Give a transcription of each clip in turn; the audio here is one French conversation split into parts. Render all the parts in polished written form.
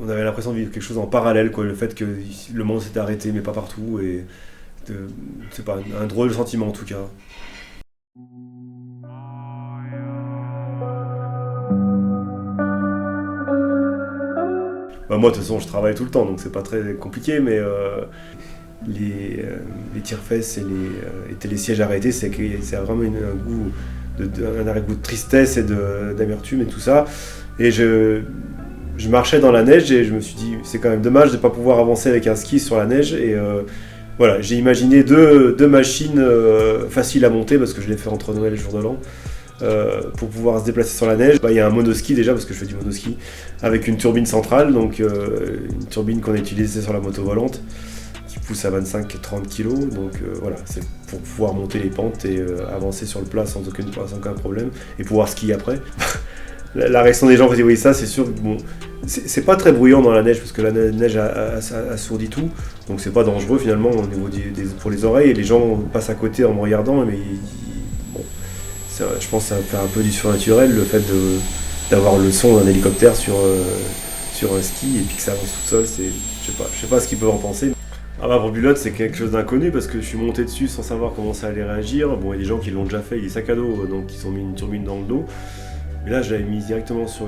on avait l'impression de vivre quelque chose en parallèle, quoi. Le fait que le monde s'était arrêté, mais pas partout. Et c'est pas un drôle de sentiment en tout cas. Bah, moi, de toute façon, je travaille tout le temps, donc c'est pas très compliqué, mais les tire-fesses et les télésièges arrêtés, c'est vraiment un goût, un arrière-goût de tristesse et d'amertume et tout ça. Et je marchais dans la neige et je me suis dit, c'est quand même dommage de ne pas pouvoir avancer avec un ski sur la neige. Et voilà, j'ai imaginé deux machines faciles à monter, parce que je l'ai fait entre Noël et le jour de l'an. Pour pouvoir se déplacer sur la neige, il y a un monoski déjà, parce que je fais du monoski, avec une turbine centrale, donc une turbine qu'on a utilisée sur la moto volante, qui pousse à 25-30 kg, donc voilà, c'est pour pouvoir monter les pentes et avancer sur le plat sans aucun problème, et pouvoir skier après. La réaction des gens quand ils voient ça, c'est sûr que bon, c'est pas très bruyant dans la neige, parce que la neige assourdit tout, donc c'est pas dangereux finalement au niveau pour les oreilles, et les gens passent à côté en me regardant, mais bon, je pense que ça va faire un peu du surnaturel, le fait d'avoir le son d'un hélicoptère sur un ski et puis que ça avance tout seul. Je sais pas ce qu'ils peuvent en penser. Ah bah pour pilote, c'est quelque chose d'inconnu, parce que je suis monté dessus sans savoir comment ça allait réagir. Bon, il y a des gens qui l'ont déjà fait, des sacs à dos, donc ils ont mis une turbine dans le dos. Mais là, je l'ai mis directement sur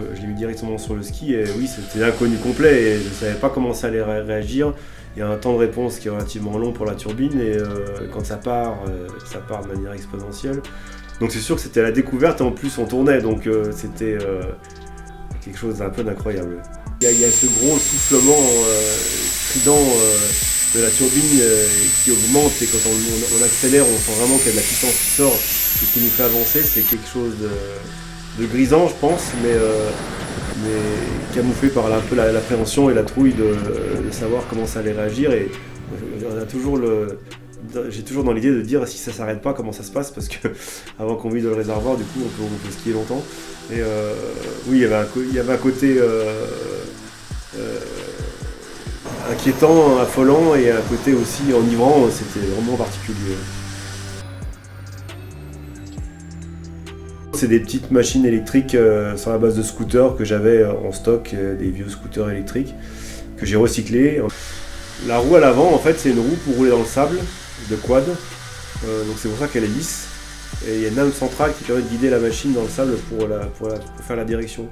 le ski, et oui, c'était l'inconnu complet et je ne savais pas comment ça allait réagir. Il y a un temps de réponse qui est relativement long pour la turbine, et quand ça part de manière exponentielle. Donc c'est sûr que c'était la découverte, et en plus on tournait, donc c'était quelque chose d'un peu d'incroyable. Il y a ce gros soufflement strident de la turbine qui augmente, et quand on accélère, on sent vraiment qu'il y a de la puissance qui sort, et qui nous fait avancer. C'est quelque chose de grisant, je pense, mais camouflé par un peu l'appréhension et la trouille de savoir comment ça allait réagir. Et j'ai toujours dans l'idée de dire, si ça s'arrête pas, comment ça se passe, parce que avant qu'on vide le réservoir, du coup on peut skier longtemps. Et oui, il y avait un côté inquiétant, affolant, et un côté aussi enivrant. C'était vraiment particulier. C'est des petites machines électriques sur la base de scooters que j'avais en stock, des vieux scooters électriques que j'ai recyclés. La roue à l'avant, en fait, c'est une roue pour rouler dans le sable, de quad, donc c'est pour ça qu'elle est lisse. Et il y a une lame centrale qui permet de guider la machine dans le sable pour faire la direction.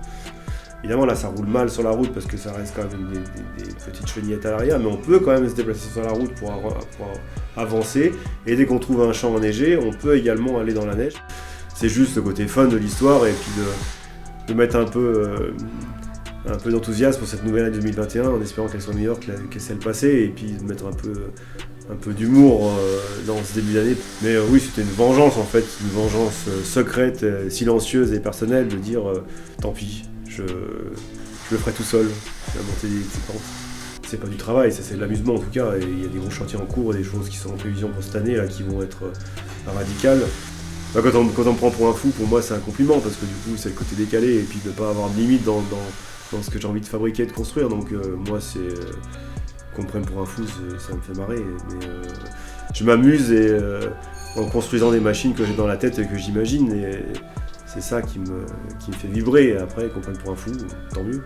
Évidemment, là, ça roule mal sur la route, parce que ça reste quand même des petites chenillettes à l'arrière, mais on peut quand même se déplacer sur la route pour avancer. Et dès qu'on trouve un champ enneigé, on peut également aller dans la neige. C'est juste le côté fun de l'histoire, et puis de mettre un peu d'enthousiasme pour cette nouvelle année 2021, en espérant qu'elle soit meilleure que celle passée, et puis de mettre un peu d'humour dans ce début d'année. Mais oui, c'était une vengeance en fait, une vengeance secrète, silencieuse et personnelle, de dire tant pis, je le ferai tout seul, la montée des pentes. C'est pas du travail, c'est de l'amusement en tout cas, et il y a des gros chantiers en cours, et des choses qui sont en prévision pour cette année là, qui vont être radicales. Quand on me prend pour un fou, pour moi c'est un compliment, parce que du coup c'est le côté décalé, et puis de ne pas avoir de limite dans ce que j'ai envie de fabriquer et de construire. Donc moi, qu'on me prenne pour un fou, ça me fait marrer. Mais je m'amuse en construisant des machines que j'ai dans la tête et que j'imagine, et c'est ça qui me fait vibrer. Et après, qu'on me prenne pour un fou, tant mieux.